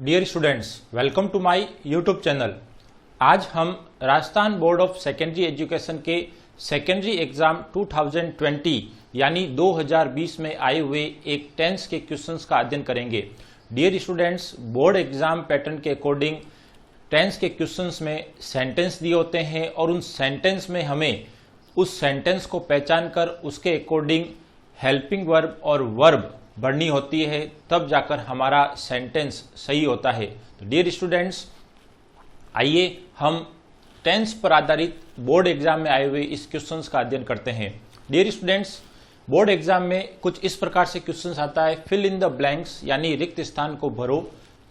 Dear students, welcome to my YouTube channel. आज हम Rajasthan board of secondary education के secondary exam 2020 यानी 2020 में आए हुए एक टेंस के क्वेश्चंस का अध्ययन करेंगे। Dear students, board exam pattern के अकॉर्डिंग टेंस के क्वेश्चंस में सेंटेंस दिए होते हैं और उन सेंटेंस में हमें उस सेंटेंस को पहचान कर उसके अकॉर्डिंग हेल्पिंग वर्ब और वर्ब बढ़नी होती है, तब जाकर हमारा सेंटेंस सही होता है। तो डियर स्टूडेंट्स, आइए हम टेंस पर आधारित बोर्ड एग्जाम में आए हुए इस क्वेश्चंस का अध्ययन करते हैं। डियर स्टूडेंट्स, बोर्ड एग्जाम में कुछ इस प्रकार से क्वेश्चंस आता है। फिल इन द ब्लैंक्स यानी रिक्त स्थान को भरो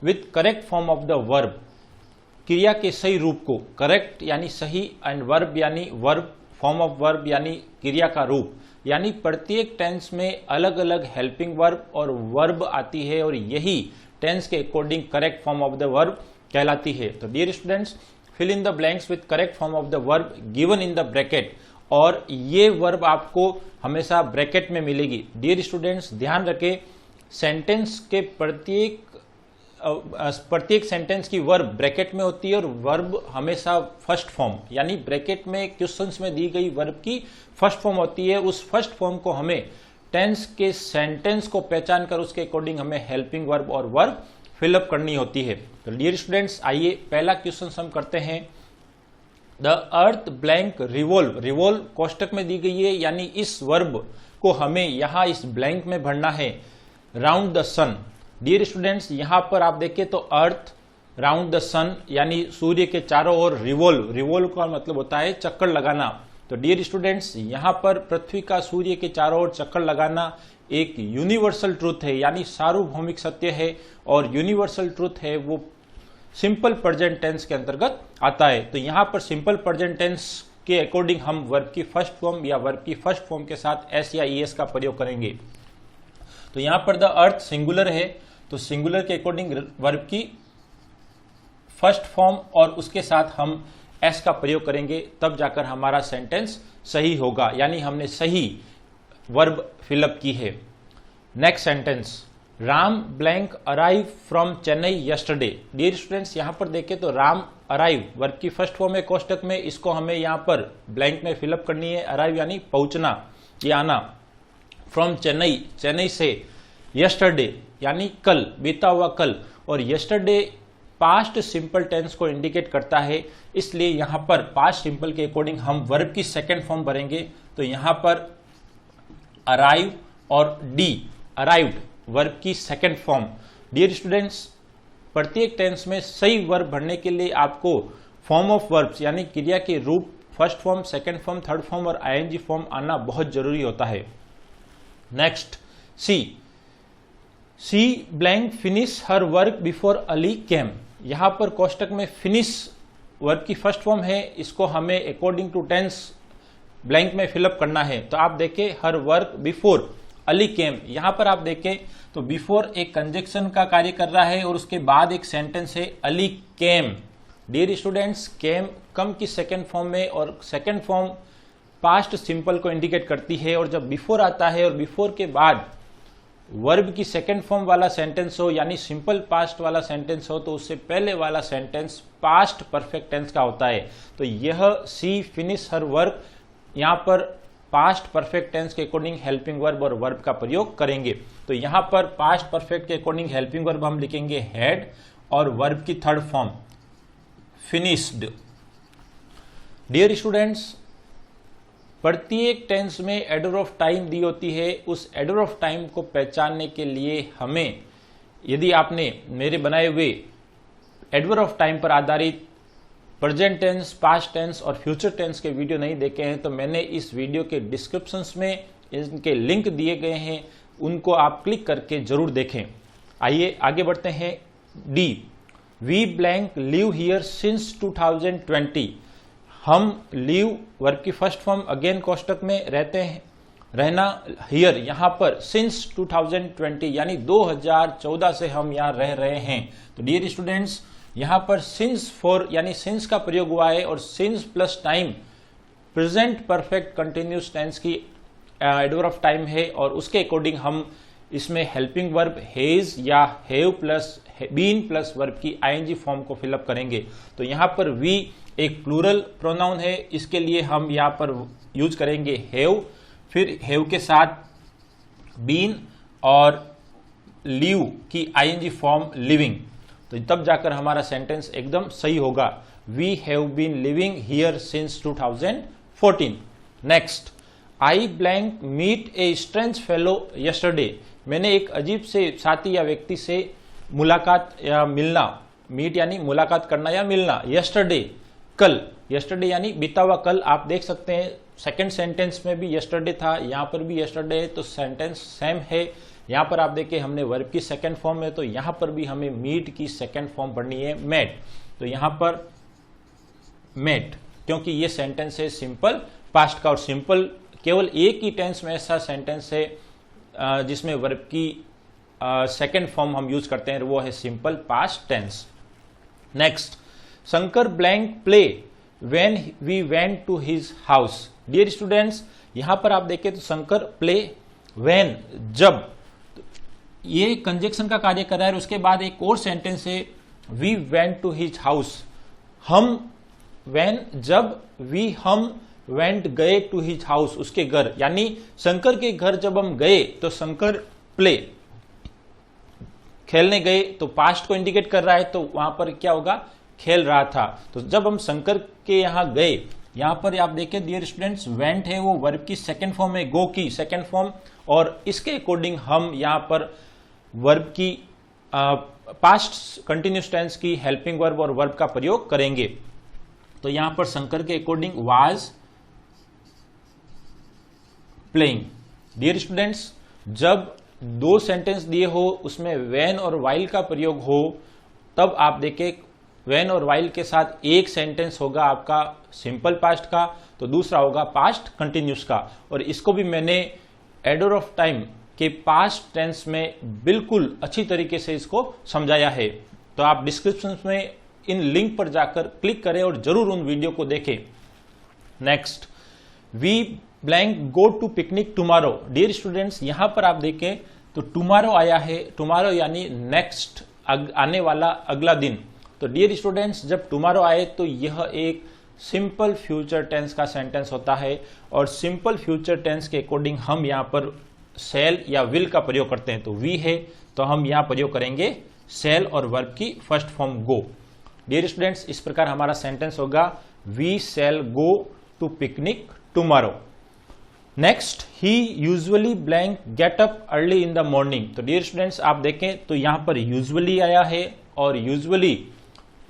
with correct form of the verb, क्रिया के सही रूप को, करेक्ट यानी सही एंड वर्ब यानी वर्ब, फॉर्म ऑफ वर्ब यानी क्रिया का रूप, यानी प्रत्येक टेंस में अलग अलग हेल्पिंग वर्ब और वर्ब आती है और यही टेंस के according correct form of the verb कहलाती है। तो dear students, fill in the blanks with correct form of the verb given in the bracket, और ये वर्ब आपको हमेशा ब्रैकेट में मिलेगी। डियर स्टूडेंट्स, ध्यान रखें, सेंटेंस के प्रत्येक सेंटेंस की वर्ब ब्रैकेट में होती है और वर्ब हमेशा फर्स्ट फॉर्म यानी ब्रैकेट में क्वेश्चंस में दी गई वर्ब की फर्स्ट फॉर्म होती है। उस फर्स्ट फॉर्म को हमें टेंस के सेंटेंस को पहचान कर उसके अकॉर्डिंग हमें हेल्पिंग वर्ब और वर्ब फिलअप करनी होती है। तो डियर स्टूडेंट्स, आइए पहला क्वेश्चन हम करते हैं। The earth blank revolve, revolve कोष्टक में दी गई है यानी इस वर्ब को हमें यहां इस ब्लैंक में भरना है। Round the sun, dear students, यहां पर आप देखें तो अर्थ राउंड द सन यानी सूर्य के चारों ओर रिवॉल्व, रिवॉल्व का मतलब होता है चक्कर लगाना। तो डियर स्टूडेंट्स, यहां पर पृथ्वी का सूर्य के चारों ओर चक्कर लगाना एक यूनिवर्सल ट्रूथ है यानी सार्वभौमिक सत्य है, और यूनिवर्सल ट्रूथ है वो सिंपल प्रेजेंट टेंस के अंतर्गत आता है। तो यहां पर सिंपल प्रेजेंट टेंस के अकॉर्डिंग हम वर्ब की फर्स्ट फॉर्म या वर्ब की फर्स्ट फॉर्म के साथ एस या ईएस का प्रयोग करेंगे। तो यहां पर द अर्थ सिंगुलर है, तो सिंगुलर के अकॉर्डिंग वर्ब की फर्स्ट फॉर्म और उसके साथ हम एस का प्रयोग करेंगे, तब जाकर हमारा सेंटेंस सही होगा यानी हमने सही वर्ब फिलअप की है। Next sentence, Ram blank arrive from Chennai yesterday. Dear students, यहां पर देखें तो राम अराइव वर्ब की फर्स्ट फॉर्म है कोष्टक में, इसको हमें यहां पर ब्लैंक में फिलअप करनी है। अराइव यानी पहुंचना या आना, फ्रॉम चेन्नई, चेन्नई से, यस्टरडे यानी कल, बीता हुआ कल, और यस्टरडे पास्ट सिंपल टेंस को इंडिकेट करता है, इसलिए यहां पर पास्ट सिंपल के अकॉर्डिंग हम वर्ब की सेकेंड फॉर्म भरेंगे। तो यहां पर अराइव और डी, अराइव्ड वर्ब की सेकेंड फॉर्म। डियर स्टूडेंट्स, प्रत्येक टेंस में सही वर्ब भरने के लिए आपको फॉर्म ऑफ वर्ब्स यानी क्रिया के रूप first form, second form, third form और आईएनजी फॉर्म आना बहुत जरूरी होता है। Next, C blank finish her work before Ali came. यहां पर कोष्टक में फिनिश वर्ब की फर्स्ट फॉर्म है, इसको हमें अकॉर्डिंग टू टेंस ब्लैंक में फिलअप करना है। तो आप देखें her work before Ali came, यहां पर आप देखें तो बिफोर एक कंजक्शन का कार्य कर रहा है और उसके बाद एक सेंटेंस है अली केम। डियर स्टूडेंट्स, केम कम की सेकेंड फॉर्म में और सेकेंड फॉर्म पास्ट सिंपल को इंडिकेट करती है, और जब बिफोर आता है और बिफोर के बाद वर्ब की सेकेंड फॉर्म वाला सेंटेंस हो यानी सिंपल पास्ट वाला सेंटेंस हो, तो उससे पहले वाला सेंटेंस पास्ट परफेक्ट टेंस का होता है। तो यह सी फिनिश हर वर्क यहां पर पास्ट परफेक्ट टेंस के अकॉर्डिंग हेल्पिंग वर्ब और वर्ब का प्रयोग करेंगे। तो यहां पर पास्ट परफेक्ट के अकॉर्डिंग हेल्पिंग वर्ब हम लिखेंगे हैड और वर्ब की third form finished. Dear students, प्रत्येक टेंस में एडर ऑफ टाइम दी होती है। उस एडर ऑफ टाइम को पहचानने के लिए हमें, यदि आपने मेरे बनाए हुए एडर ऑफ टाइम पर आधारित प्रेजेंट टेंस, पास्ट टेंस और फ्यूचर टेंस के वीडियो नहीं देखे हैं, तो मैंने इस वीडियो के डिस्क्रिप्शंस में इनके लिंक दिए गए हैं, उनको आप क्लिक करके जरूर देखें। आइए आगे बढ़ते हैं। D, we blank live here since 2020। हम लिव वर्ब की फर्स्ट फॉर्म अगेन कोष्टक में रहते हैं, रहना, हियर यहां पर सिंस 2020 यानी 2014 से हम यहां रह रहे हैं। तो डियर स्टूडेंट्स, यहां पर सिंस फॉर यानी सिंस का प्रयोग हुआ है और since plus time present perfect continuous tense की एडवर्ब ऑफ टाइम है, और उसके अकॉर्डिंग हम इसमें हेल्पिंग वर्ब हेज या have plus been plus verb की आईएनजी फॉर्म को फिलअप करेंगे। तो यहां पर वी एक प्लूरल प्रोनाउन है, इसके लिए हम यहां पर यूज करेंगे हैव, फिर हैव के साथ बीन और लिव की आईएनजी फॉर्म लिविंग। तो तब जाकर हमारा सेंटेंस एकदम सही होगा। We have been living here since 2014। Next, I blank meet a strange fellow yesterday. मैंने एक अजीब से साथी या व्यक्ति से मुलाकात या मिलना, मीट यानी मुलाकात करना या मिलना, यस्टरडे कल, यस्टरडे यानी बीता हुआ कल। आप देख सकते हैं सेकंड सेंटेंस में भी यस्टरडे था, यहां पर भी यस्टरडे है, तो सेंटेंस सेम है। यहां पर आप देखिए हमने वर्ब की सेकंड फॉर्म है, तो यहां पर भी हमें मीट की सेकंड फॉर्म पढ़नी है मेट। तो यहां पर मेट, क्योंकि ये सेंटेंस है सिंपल पास्ट का, और सिंपल केवल एक ही टेंस में ऐसा सेंटेंस है जिसमें वर्ब की सेकंड फॉर्म हम यूज करते हैं, वो है simple past tense. Next, Shankar blank play when we went to his house. Dear students, यहां पर आप देखें तो शंकर प्ले व्हेन जब, ये कंजक्शन का कार्य कर रहा है। उसके बाद एक और सेंटेंस है we went to his house, हम व्हेन जब, वी हम वेंट गए टू हिज हाउस, उसके घर, यानी शंकर के घर जब हम गए तो शंकर प्ले खेलने गए, तो पास्ट को इंडिकेट कर रहा है, तो वहां पर क्या होगा, खेल रहा था। तो जब हम शंकर के यहां गए, यहां पर आप देखें डियर स्टूडेंट्स वेंट है वो वर्ब की सेकंड फॉर्म है, गो की सेकंड फॉर्म, और इसके अकॉर्डिंग हम यहां पर वर्ब की पास्ट कंटिन्यूस टेंस की हेल्पिंग वर्ब और वर्ब का प्रयोग करेंगे। तो यहां पर शंकर के according was playing. Dear students, जब दो सेंटेंस दिए हो उसमें व्हेन और व्हाइल का प्रयोग हो, तब आप देखें व्हेन और व्हाइल के साथ एक सेंटेंस होगा आपका सिंपल पास्ट का, तो दूसरा होगा पास्ट कंटिन्यूस का। और इसको भी मैंने एडर ऑफ टाइम के पास्ट टेंस में बिल्कुल अच्छी तरीके से इसको समझाया है। तो आप डिस्क्रिप्शन में इन लिंक पर जाकर क्लिक करें और जरूर उन वीडियो को देखें। Next, we blank go to picnic tomorrow. Dear students, यहां पर आप देखें तो टुमारो आया है, टुमारो यानी नेक्स्ट, आने वाला अगला दिन। तो डियर स्टूडेंट्स, जब टुमारो आए तो यह एक सिंपल फ्यूचर टेंस का सेंटेंस होता है, और सिंपल फ्यूचर टेंस के अकॉर्डिंग हम यहां पर सेल या विल का प्रयोग करते हैं। तो वी है तो हम यहां प्रयोग करेंगे सेल और वर्ब की first form go. Dear students, इस प्रकार हमारा सेंटेंस होगा we shall go to picnic tomorrow. Next, he usually blank get up early in the morning. तो डियर स्टूडेंट्स, आप देखें तो यहां पर यूजुअली आया है, और यूजुअली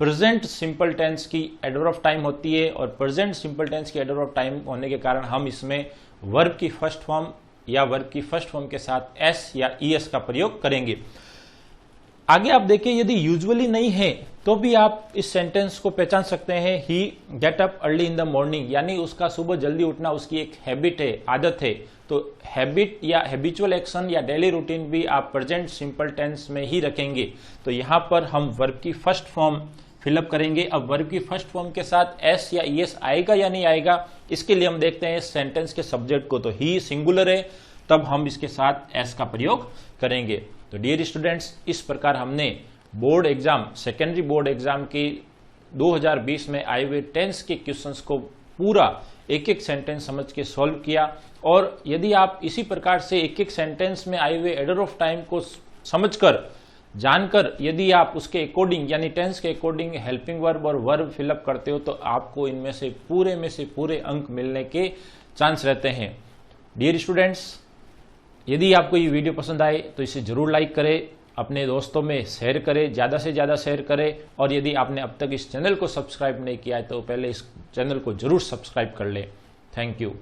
प्रेजेंट सिंपल टेंस की एडर ऑफ टाइम होती है, और प्रेजेंट सिंपल टेंस की एडर ऑफ टाइम होने के कारण हम इसमें वर्ब की फर्स्ट फॉर्म या वर्ब की फर्स्ट फॉर्म के साथ एस या ईएस का प्रयोग करेंगे। आगे आप देखिए यदि यूजुअली नहीं है तो भी आप इस सेंटेंस को पहचान सकते हैं, he get up early in the morning, यानी उसका सुबह जल्दी उठना उसकी एक हैबिट है, आदत है। तो हैबिट या हैबिचुअल एक्शन या डेली रूटीन भी आप प्रेजेंट सिंपल टेंस में ही रखेंगे। तो यहां पर हम वर्ब की फर्स्ट फॉर्म फिलअप करेंगे। अब वर्ब की फर्स्ट फॉर्म के साथ एस या ईएस आएगा या नहीं आएगा, इसके लिए हम देखते हैं सेंटेंस के सब्जेक्ट को। तो ही सिंगुलर है, तब हम इसके साथ एस का प्रयोग करेंगे। तो डियर स्टूडेंट्स, इस प्रकार हमने board exam, secondary board exam की 2020 में आए हुए टेंस के क्वेश्चंस को पूरा एक एक सेंटेंस समझ के सॉल्व किया। और यदि आप इसी प्रकार से एक एक सेंटेंस में आए हुए एडर ऑफ टाइम को समझकर, जानकर, यदि आप उसके अकॉर्डिंग यानी टेंस के अकॉर्डिंग हेल्पिंग वर्ब और वर्ब फिलअप करते हो, तो आपको इनमें से पूरे अंक मिलने के चांस रहते हैं। डियर स्टूडेंट्स, यदि आपको ये वीडियो पसंद आए तो इसे जरूर लाइक करें, अपने दोस्तों में शेयर करें, ज़्यादा से ज़्यादा शेयर करें। और यदि आपने अब तक इस चैनल को सब्सक्राइब नहीं किया है तो पहले इस चैनल को जरूर सब्सक्राइब कर लें। Thank you.